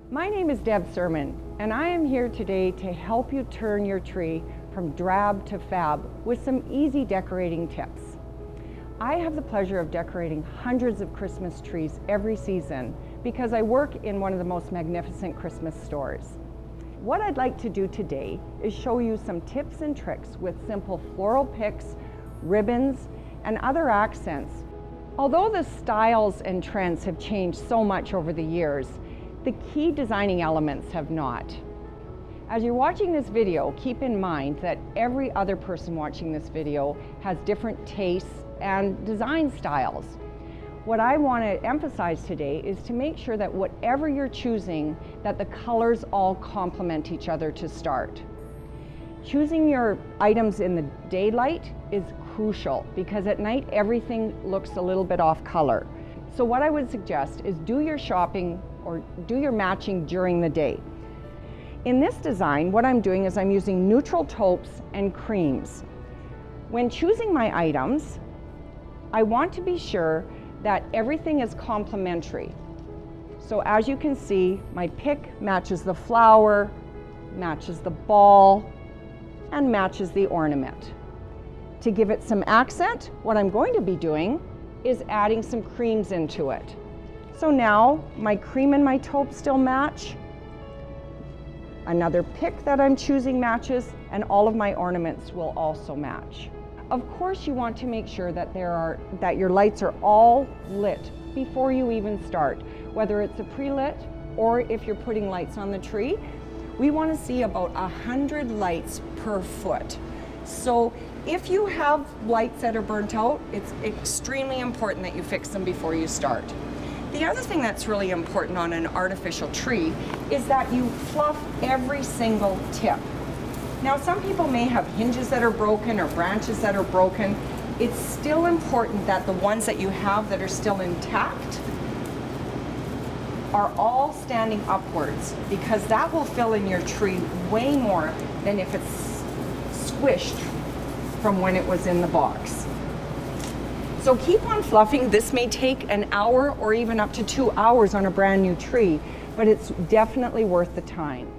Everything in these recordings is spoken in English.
My name is Deb Sirman, and I am here today to help you turn your tree from drab to fab with some easy decorating tips. I have the pleasure of decorating hundreds of Christmas trees every season because I work in one of the most magnificent Christmas stores. What I'd like to do today is show you some tips and tricks with simple floral picks, ribbons, and other accents. Although the styles and trends have changed so much over the years, the key designing elements have not. As you're watching this video, keep in mind that every other person watching this video has different tastes and design styles. What I want to emphasize today is to make sure that whatever you're choosing, that the colors all complement each other to start. Choosing your items in the daylight is crucial because at night everything looks a little bit off color. So what I would suggest is do your shopping or do your matching during the day. In this design, what I'm doing is I'm using neutral taupes and creams. When choosing my items, I want to be sure that everything is complementary. So as you can see, my pick matches the flower, matches the ball, and matches the ornament. To give it some accent, what I'm going to be doing is adding some creams into it. So now my cream and my taupe still match. Another pick that I'm choosing matches, and all of my ornaments will also match. Of course, you want to make sure that your lights are all lit before you even start, whether it's a pre-lit or if you're putting lights on the tree. We want to see about 100 lights per foot. So if you have lights that are burnt out, it's extremely important that you fix them before you start. The other thing that's really important on an artificial tree is that you fluff every single tip. Now, some people may have hinges that are broken or branches that are broken. It's still important that the ones that you have that are still intact are all standing upwards, because that will fill in your tree way more than if it's squished from when it was in the box. So keep on fluffing. This may take an hour or even up to 2 hours on a brand new tree, but it's definitely worth the time.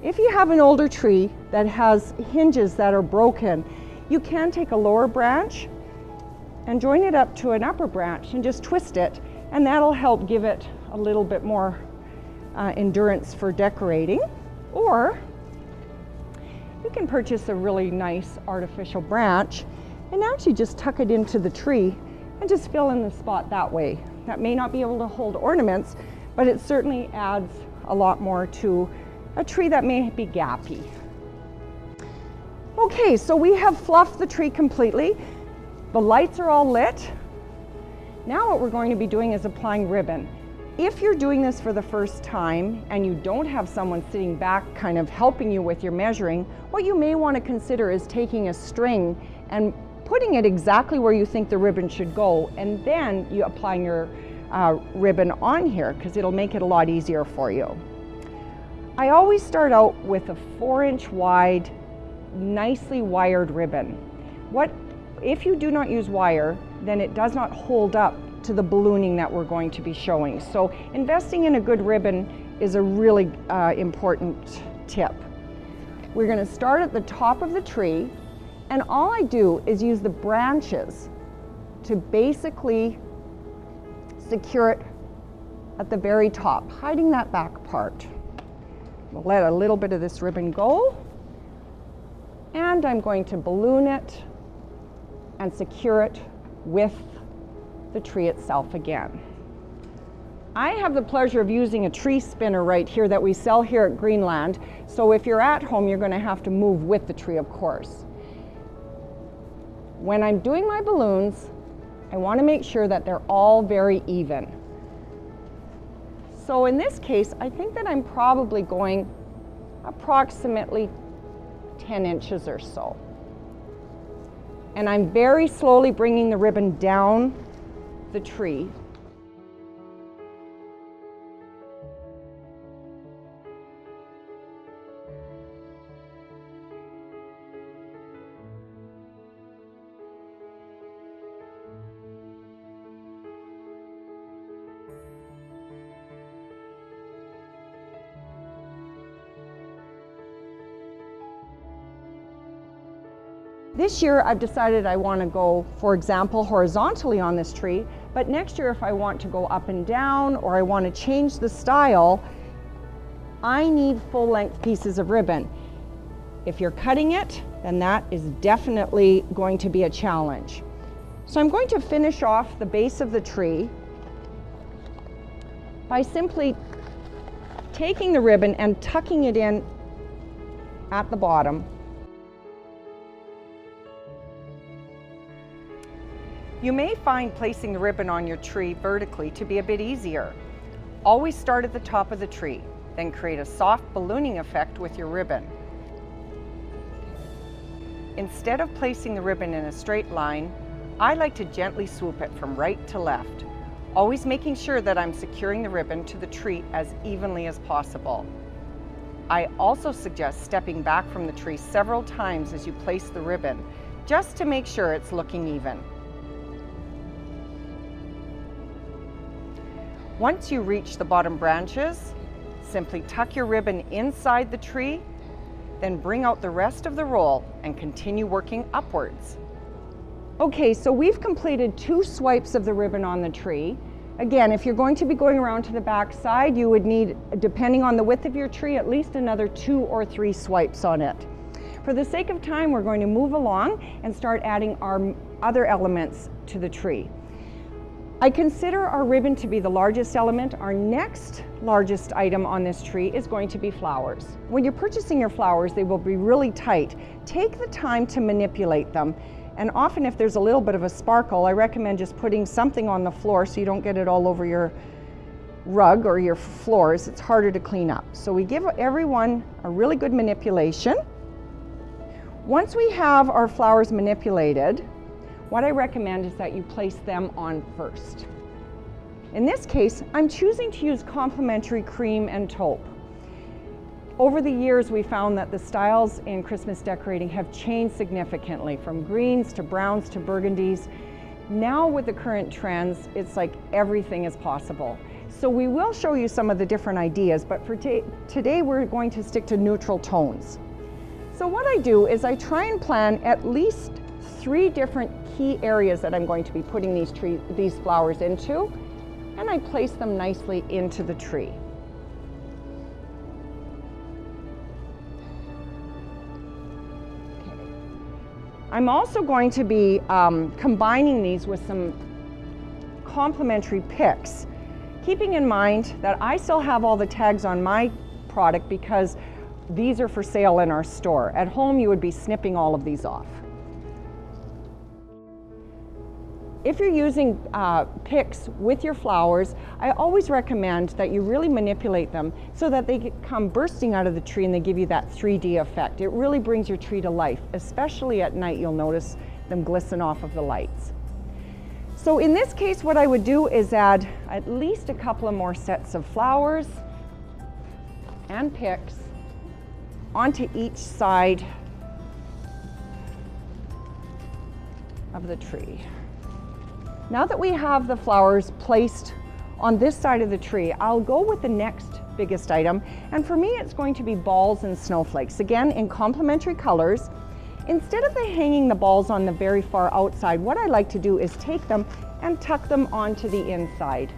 If you have an older tree that has hinges that are broken, you can take a lower branch and join it up to an upper branch and just twist it, and that'll help give it a little bit more endurance for decorating. Or you can purchase a really nice artificial branch and actually just tuck it into the tree and just fill in the spot that way. That may not be able to hold ornaments, but it certainly adds a lot more to a tree that may be gappy. Okay, so we have fluffed the tree completely. The lights are all lit. Now what we're going to be doing is applying ribbon. If you're doing this for the first time and you don't have someone sitting back kind of helping you with your measuring, what you may want to consider is taking a string and putting it exactly where you think the ribbon should go, and then you applying your ribbon on here, because it'll make it a lot easier for you. I always start out with a 4-inch wide, nicely wired ribbon. If you do not use wire, then it does not hold up to the ballooning that we're going to be showing. So investing in a good ribbon is a really important tip. We're going to start at the top of the tree, and all I do is use the branches to basically secure it at the very top, hiding that back part. We'll let a little bit of this ribbon go, and I'm going to balloon it and secure it with the tree itself again. I have the pleasure of using a tree spinner right here that we sell here at Greenland, so if you're at home, you're going to have to move with the tree, of course. When I'm doing my balloons, I want to make sure that they're all very even. So in this case, I think that I'm probably going approximately 10 inches or so. And I'm very slowly bringing the ribbon down the tree. This year I've decided I want to go, for example, horizontally on this tree, but next year if I want to go up and down or I want to change the style, I need full-length pieces of ribbon. If you're cutting it, then that is definitely going to be a challenge. So I'm going to finish off the base of the tree by simply taking the ribbon and tucking it in at the bottom. You may find placing the ribbon on your tree vertically to be a bit easier. Always start at the top of the tree, then create a soft ballooning effect with your ribbon. Instead of placing the ribbon in a straight line, I like to gently swoop it from right to left, always making sure that I'm securing the ribbon to the tree as evenly as possible. I also suggest stepping back from the tree several times as you place the ribbon, just to make sure it's looking even. Once you reach the bottom branches, simply tuck your ribbon inside the tree, then bring out the rest of the roll and continue working upwards. Okay, so we've completed 2 swipes of the ribbon on the tree. Again, if you're going to be going around to the back side, you would need, depending on the width of your tree, at least another 2 or 3 swipes on it. For the sake of time, we're going to move along and start adding our other elements to the tree. I consider our ribbon to be the largest element. Our next largest item on this tree is going to be flowers. When you're purchasing your flowers, they will be really tight. Take the time to manipulate them. And often if there's a little bit of a sparkle, I recommend just putting something on the floor so you don't get it all over your rug or your floors. It's harder to clean up. So we give everyone a really good manipulation. Once we have our flowers manipulated, what I recommend is that you place them on first. In this case, I'm choosing to use complementary cream and taupe. Over the years, we found that the styles in Christmas decorating have changed significantly, from greens to browns to burgundies. Now with the current trends, it's like everything is possible. So we will show you some of the different ideas, but for today we're going to stick to neutral tones. So what I do is I try and plan at least 3 different key areas that I'm going to be putting these flowers into, and I place them nicely into the tree. Okay. I'm also going to be combining these with some complementary picks, keeping in mind that I still have all the tags on my product because these are for sale in our store. At home, you would be snipping all of these off. If you're using picks with your flowers, I always recommend that you really manipulate them so that they come bursting out of the tree and they give you that 3D effect. It really brings your tree to life, especially at night. You'll notice them glisten off of the lights. So in this case, what I would do is add at least a couple of more sets of flowers and picks onto each side of the tree. Now that we have the flowers placed on this side of the tree, I'll go with the next biggest item. And for me, it's going to be balls and snowflakes. Again, in complementary colors. Instead of hanging the balls on the very far outside, what I like to do is take them and tuck them onto the inside.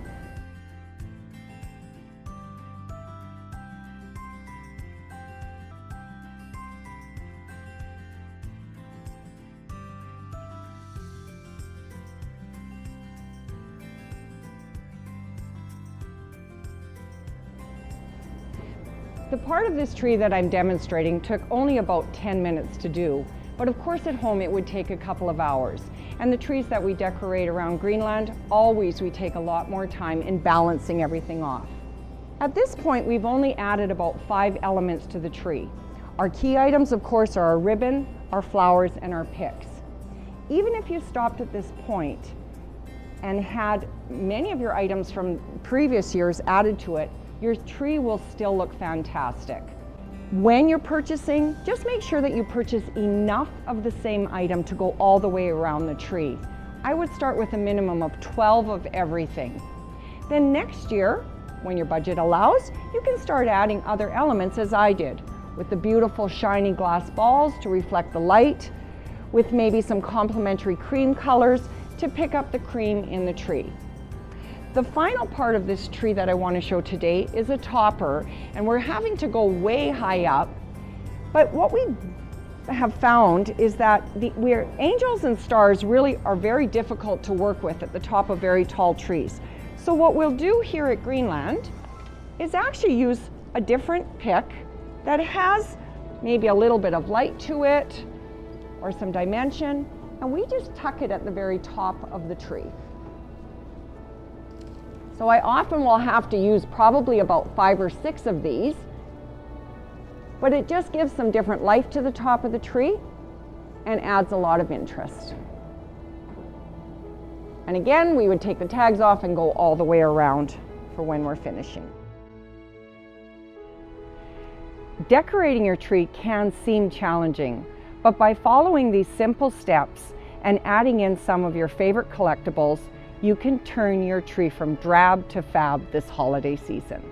The part of this tree that I'm demonstrating took only about 10 minutes to do, but of course at home it would take a couple of hours. And the trees that we decorate around Greenland, always we take a lot more time in balancing everything off. At this point, we've only added about 5 elements to the tree. Our key items, of course, are our ribbon, our flowers, and our picks. Even if you stopped at this point and had many of your items from previous years added to it, your tree will still look fantastic. When you're purchasing, just make sure that you purchase enough of the same item to go all the way around the tree. I would start with a minimum of 12 of everything. Then next year, when your budget allows, you can start adding other elements as I did, with the beautiful shiny glass balls to reflect the light, with maybe some complementary cream colors to pick up the cream in the tree. The final part of this tree that I want to show today is a topper, and we're having to go way high up. But what we have found is that angels and stars really are very difficult to work with at the top of very tall trees. So what we'll do here at Greenland is actually use a different pick that has maybe a little bit of light to it or some dimension, and we just tuck it at the very top of the tree. So I often will have to use probably about 5 or 6 of these, but it just gives some different life to the top of the tree and adds a lot of interest. And again, we would take the tags off and go all the way around for when we're finishing. Decorating your tree can seem challenging, but by following these simple steps and adding in some of your favorite collectibles, you can turn your tree from drab to fab this holiday season.